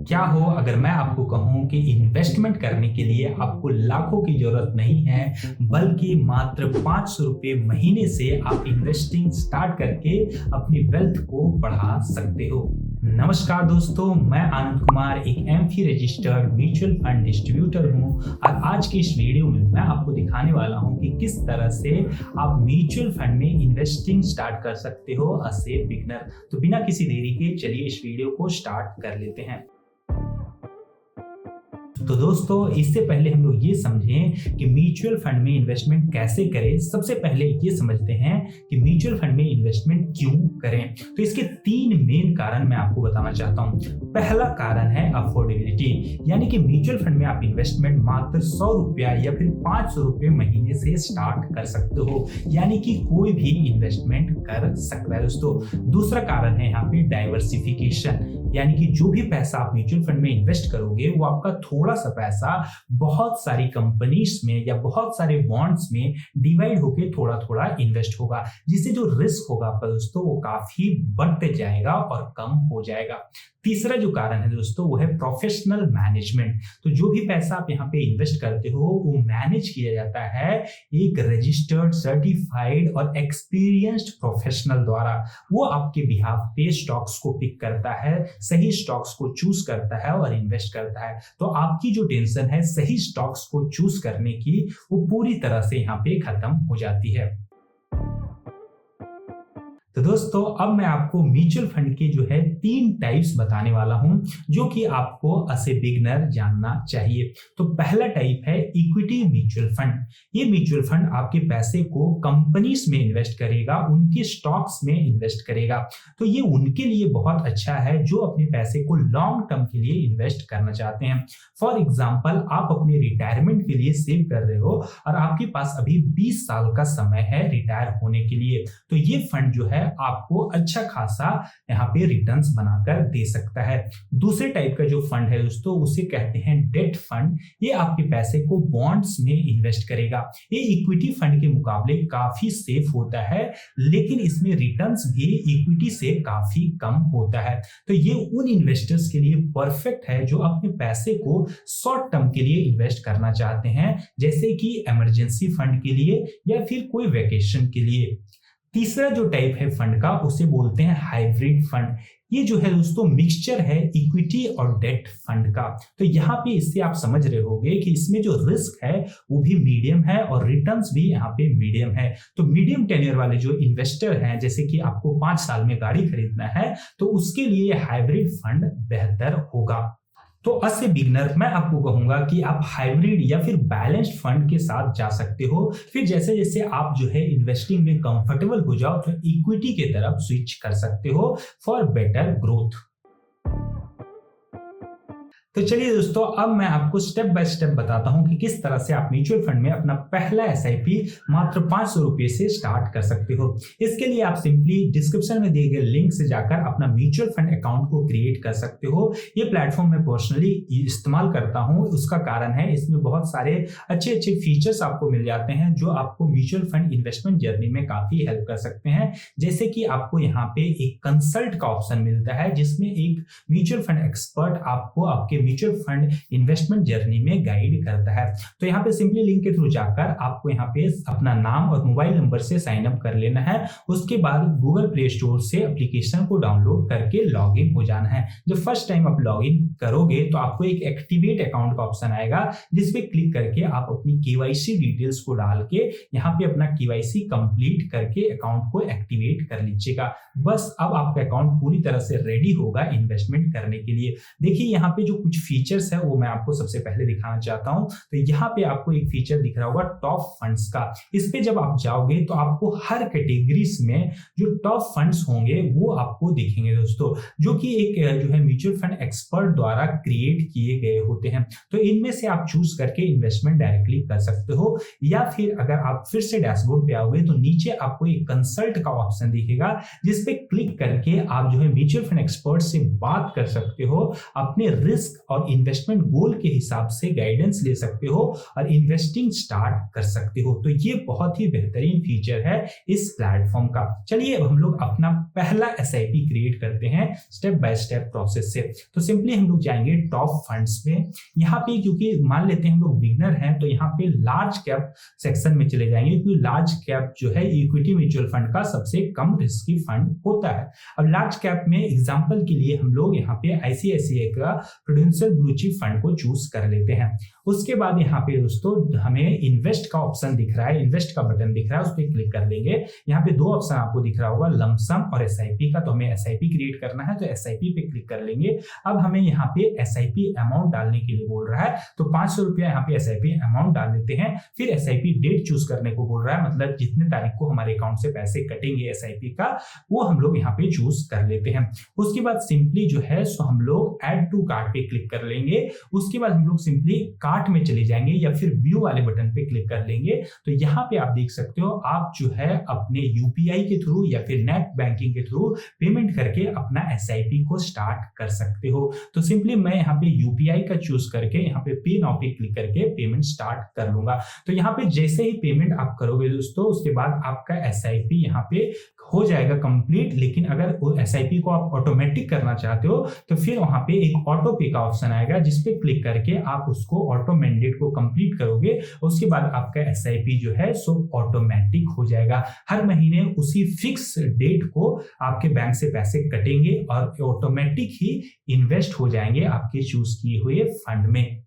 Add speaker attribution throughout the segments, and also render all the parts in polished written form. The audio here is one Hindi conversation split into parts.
Speaker 1: क्या हो अगर मैं आपको कहूँ कि इन्वेस्टमेंट करने के लिए आपको लाखों की जरूरत नहीं है, बल्कि मात्र 500 रुपये महीने से आप इन्वेस्टिंग स्टार्ट करके अपनी वेल्थ को बढ़ा सकते हो। नमस्कार दोस्तों, मैं आनंद कुमार एक AMFI registered mutual fund distributor हूं और आज की इस वीडियो में मैं आपको दिखाने वाला हूं कि किस तरह से आप म्यूचुअल फंड में इन्वेस्टिंग स्टार्ट कर सकते हो एज ए बिगिनर। तो बिना किसी देरी के चलिए इस वीडियो को स्टार्ट कर लेते हैं। तो दोस्तों, इससे पहले हम लोग ये समझें कि म्यूचुअल फंड में इन्वेस्टमेंट कैसे करें। सबसे पहले ये समझते हैं कि म्यूचुअल फंड में इन्वेस्टमेंट क्यों करें। तो इसके 3 मेन कारण मैं आपको बताना चाहता हूं। पहला कारण है अफोर्डेबिलिटी, यानी कि म्यूचुअल फंड में आप इन्वेस्टमेंट मात्र 100 रुपया या फिर 500 रुपये महीने से स्टार्ट कर सकते हो, यानी कि कोई भी इन्वेस्टमेंट कर सकता है दोस्तों। दूसरा कारण है यहाँ पे डाइवर्सिफिकेशन, यानी कि जो भी पैसा आप म्यूचुअल फंड में इन्वेस्ट करोगे वो आपका थोड़ा सा पैसा बहुत सारी कंपनीज में या बहुत सारे बॉन्ड्स में डिवाइड होके थोड़ा थोड़ा इन्वेस्ट होगा, जिससे जो रिस्क होगा आपका दोस्तों वो काफी बढ़ते जाएगा और कम हो जाएगा। तीसरा जो कारण है दोस्तों वो है प्रोफेशनल मैनेजमेंट। तो जो भी पैसा आप यहाँ पे इन्वेस्ट करते हो वो मैनेज किया जाता है एक रजिस्टर्ड, सर्टिफाइड और एक्सपीरियंस्ड प्रोफेशनल द्वारा। वो आपके बिहाफ पे स्टॉक्स को पिक करता है, सही स्टॉक्स को चूज करता है और इन्वेस्ट करता है। तो आपकी जो टेंशन है सही स्टॉक्स को चूज करने की, वो पूरी तरह से यहाँ पे खत्म हो जाती है। तो दोस्तों, अब मैं आपको म्यूचुअल फंड के जो है 3 टाइप्स बताने वाला हूं, जो कि आपको एज ए बिगिनर जानना चाहिए। तो पहला टाइप है इक्विटी म्यूचुअल फंड। ये म्यूचुअल फंड आपके पैसे को कंपनीज में इन्वेस्ट करेगा, उनके स्टॉक्स में इन्वेस्ट करेगा। तो ये उनके लिए बहुत अच्छा है जो अपने पैसे को लॉन्ग टर्म के लिए इन्वेस्ट करना चाहते हैं। फॉर एग्जाम्पल, आप अपने रिटायरमेंट के लिए सेव कर रहे हो और आपके पास अभी 20 साल का समय है रिटायर होने के लिए, तो ये फंड जो है आपको अच्छा खासा यहाँ पे रिटर्न्स बनाकर दे सकता है। दूसरे टाइप का जो फंड है दोस्तों उसे कहते हैं डेट फंड। ये आपके पैसे को बॉन्ड्स में इन्वेस्ट करेगा। ये इक्विटी फंड के मुकाबले काफी सेफ होता है, लेकिन इसमें रिटर्न्स भी इक्विटी से काफी कम होता है। तो ये उन इन्वेस्टर्स के लिए परफेक्ट है जो अपने पैसे को शॉर्ट टर्म के लिए इन्वेस्ट करना चाहते हैं, जैसे कि इमरजेंसी फंड के लिए या फिर कोई वेकेशन के लिए। तीसरा जो टाइप है फंड का उसे बोलते हैं हाइब्रिड फंड। ये जो है दोस्तों मिक्सचर है इक्विटी और डेट फंड का। तो यहाँ पे इससे आप समझ रहे होंगे कि इसमें जो रिस्क है वो भी मीडियम है और रिटर्न्स भी यहाँ पे मीडियम है। तो मीडियम टेन्योर वाले जो इन्वेस्टर हैं, जैसे कि आपको 5 साल में गाड़ी खरीदना है, तो उसके लिए हाइब्रिड फंड बेहतर होगा। तो एज ए बिगिनर मैं आपको कहूंगा कि आप हाइब्रिड या फिर बैलेंस्ड फंड के साथ जा सकते हो। फिर जैसे जैसे आप जो है इन्वेस्टिंग में कंफर्टेबल हो जाओ तो इक्विटी के तरफ स्विच कर सकते हो फॉर बेटर ग्रोथ। तो चलिए दोस्तों, अब मैं आपको स्टेप बाय स्टेप बताता हूं कि किस तरह से आप म्यूचुअल फंड में अपना पहला एसआईपी मात्र 500 रुपये से स्टार्ट कर सकते हो। इसके लिए आप सिंपली डिस्क्रिप्शन में दिए गए लिंक से जाकर अपना म्यूचुअल फंड अकाउंट को क्रिएट कर सकते हो। ये प्लेटफॉर्म मैं पर्सनली इस्तेमाल करता हूं, उसका कारण है इसमें बहुत सारे अच्छे अच्छे फीचर्स आपको मिल जाते हैं जो आपको म्यूचुअल फंड इन्वेस्टमेंट जर्नी में काफी हेल्प कर सकते हैं। जैसे कि आपको यहाँ पे एक कंसल्ट का ऑप्शन मिलता है, जिसमें एक म्यूचुअल फंड एक्सपर्ट आपको आपके म्यूचुअल फंड इन्वेस्टमेंट जर्नी में गाइड करता है। तो यहाँ पे सिंपली लिंक के थ्रू जाकर आपको यहाँ पे अपना नाम और मोबाइल नंबर से साइन अप कर लेना है। उसके बाद गूगल प्ले स्टोर से एप्लीकेशन को डाउनलोड करके लॉग इन हो जाना है। जब फर्स्ट टाइम आप लॉग इन करोगे तो आपको एक एक्टिवेट अकाउंट का ऑप्शन आएगा, जिसपे क्लिक करके आप अपनी केवाईसी डिटेल्स को डाल के यहाँ पे अपना केवाईसी कंप्लीट करके अकाउंट को एक्टिवेट कर लीजिएगा। बस अब आपका अकाउंट पूरी तरह से रेडी होगा इन्वेस्टमेंट करने के लिए। देखिए यहाँ पे जो कुछ फीचर्स है वो मैं आपको सबसे पहले दिखाना चाहता हूं। तो यहाँ पे आपको एक फीचर दिख रहा होगा टॉप फंड्स का। इस पे जब आप जाओगे तो आपको हर कैटेगरीज में जो टॉप फंड्स होंगे वो आपको दिखेंगे दोस्तों, जो कि एक जो है म्यूचुअल फंड एक्सपर्ट द्वारा क्रिएट किए गए होते हैं। तो इनमें से आप चूज करके इन्वेस्टमेंट डायरेक्टली कर सकते हो, या फिर अगर आप फिर से डैशबोर्ड पे आओगे तो नीचे आपको एक कंसल्ट का ऑप्शन दिखेगा, जिस पे क्लिक करके आप जो है म्यूचुअल फंड एक्सपर्ट से बात कर सकते हो अपने रिस्क और इन्वेस्टमेंट गोल के हिसाब से गाइडेंस ले सकते हो और इन्वेस्टिंग स्टार्ट कर सकते हो। तो ये बहुत ही बेहतरीन फीचर है इस प्लेटफॉर्म का। चलिए अब हम लोग अपना पहला एसआईपी क्रिएट करते हैं स्टेप बाय स्टेप प्रोसेस से। तो सिंपली हम लोग जाएंगे टॉप फंड्स में। यहाँ पे क्योंकि मान लेते हैं हम लोग बिगनर हैं तो यहाँ पे लार्ज कैप सेक्शन में चले जाएंगे, क्योंकि लार्ज कैप जो है इक्विटी म्यूचुअल फंड का सबसे कम रिस्की फंड होता है। अब लार्ज कैप में एग्जांपल के लिए हम लोग यहाँ पे आईसीआईसीआई का प्रूडेंशियल ब्लू चिप फंड को चूज कर लेते हैं। उसके बाद यहाँ पे दोस्तों हमें इन्वेस्ट का ऑप्शन दिख रहा है, इन्वेस्ट का बटन दिख रहा है, उस पर क्लिक कर लेंगे। यहाँ पे दो ऑप्शन आपको दिख रहा होगा, लमसम और एसआईपी का। तो हमें एसआईपी क्रिएट करना है तो एसआईपी पे क्लिक कर लेंगे। अब हमें यहाँ पे एसआईपी अमाउंट डालने के लिए बोल रहा है, तो 500 रुपया यहाँ पे एसआईपी अमाउंट डाल देते हैं। फिर एसआईपी डेट चूज करने को बोल रहा है, मतलब जितने तारीख को हमारे अकाउंट से पैसे कटेंगे एसआईपी का, वो हम लोग यहाँ पे चूज कर लेते हैं। उसके बाद सिंपली जो है सो हम लोग ऐड टू कार्ट पे क्लिक कर लेंगे। उसके बाद हम लोग सिंपली कार्ट में चले जाएंगे या फिर व्यू वाले बटन पे क्लिक कर लेंगे। तो यहाँ पे आप देख सकते हो, आप जो है अपने यूपीआई के थ्रू या फिर नेट बैंकिंग के थ्रू पेमेंट करके अपना एसआईपी को स्टार्ट कर सकते हो। तो सिंपली मैं यहाँ पे यूपीआई का चूज करके यहाँ पे पे नाउ पे क्लिक करके पेमेंट स्टार्ट कर लूंगा। तो यहाँ पे जैसे ही पेमेंट आप करोगे दोस्तों, उसके बाद आपका एसआईपी यहाँ पे हो जाएगा कंप्लीट। लेकिन अगर एसआईपी को आप ऑटोमेटिक करना चाहते हो तो फिर वहां पे एक ऑटो पे का ऑप्शन आएगा, जिसपे क्लिक करके आप उसको ऑटो मैंडेट को कंप्लीट करोगे। उसके बाद आपका एसआईपी जो है सो ऑटोमेटिक हो जाएगा। हर महीने उसी फिक्स डेट को आपके बैंक से पैसे कटेंगे और ऑटोमेटिक ही इन्वेस्ट हो जाएंगे आपके चूज किए हुए फंड में।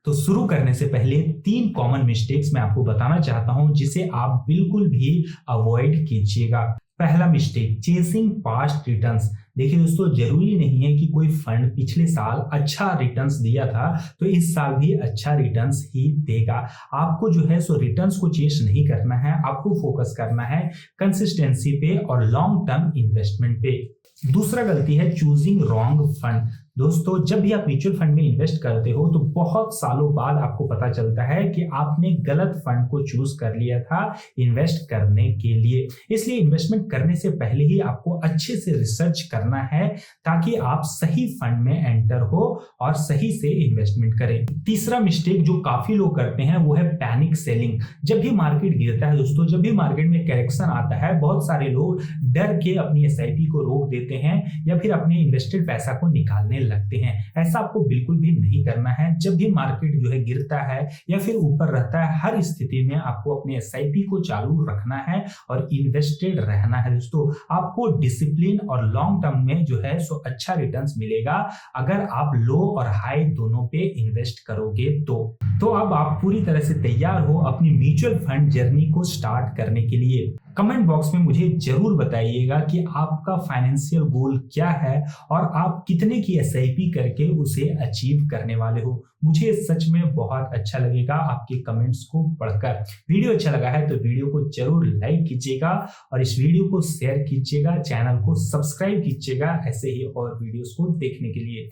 Speaker 1: तो शुरू करने से पहले 3 कॉमन मिस्टेक्स मैं आपको बताना चाहता हूं, जिसे आप बिल्कुल भी अवॉइड कीजिएगा। पहला मिस्टेक, चेसिंग पास्ट रिटर्न्स। देखिए दोस्तों, जरूरी नहीं है कि कोई फंड पिछले साल अच्छा रिटर्न्स दिया था तो इस साल भी अच्छा रिटर्न्स ही देगा। आपको जो है सो रिटर्न्स को चेस नहीं करना है, आपको फोकस करना है कंसिस्टेंसी पे और लॉन्ग टर्म इन्वेस्टमेंट पे। दूसरा गलती है चूजिंग रॉन्ग फंड। दोस्तों, जब भी आप म्यूचुअल फंड में इन्वेस्ट करते हो तो बहुत सालों बाद आपको पता चलता है कि आपने गलत फंड को चूज कर लिया था इन्वेस्ट करने के लिए। इसलिए इन्वेस्टमेंट करने से पहले ही आपको अच्छे से रिसर्च करना है ताकि आप सही फंड में एंटर हो और सही से इन्वेस्टमेंट करें। तीसरा मिस्टेक जो काफी लोग करते हैं वो है पैनिक सेलिंग। जब भी मार्केट गिरता है दोस्तों, जब भी मार्केट में करेक्शन आता है, बहुत सारे लोग डर के अपनी एसआईपी को रोक देते हैं या फिर अपने इन्वेस्टेड पैसा को निकालने लगते हैं। ऐसा आपको बिल्कुल भी नहीं करना है। जब भी मार्केट जो है गिरता है या फिर ऊपर रहता है, हर स्थिति में आपको अपने एसआईपी को चालू रखना है और इन्वेस्टेड रहना है। दोस्तों, आपको डिसिप्लिन और लॉन्ग टर्म में जो है सो अच्छा रिटर्न्स मिलेगा अगर आप लो और हाई दोनों पे इन्वेस्ट करोगे तो अब आप पूरी तरह से तैयार हो अपनी म्यूचुअल फंड जर्नी को स्टार्ट करने के लिए। कमेंट बॉक्स में मुझे जरूर बताइएगा कि आपका फाइनेंशियल गोल क्या है और आप कितने की एसआईपी करके उसे अचीव करने वाले हो। मुझे सच में बहुत अच्छा लगेगा आपके कमेंट्स को पढ़कर। वीडियो अच्छा लगा है तो वीडियो को जरूर लाइक कीजिएगा और इस वीडियो को शेयर कीजिएगा, चैनल को सब्सक्राइब कीजिएगा ऐसे ही और वीडियोस को देखने के लिए।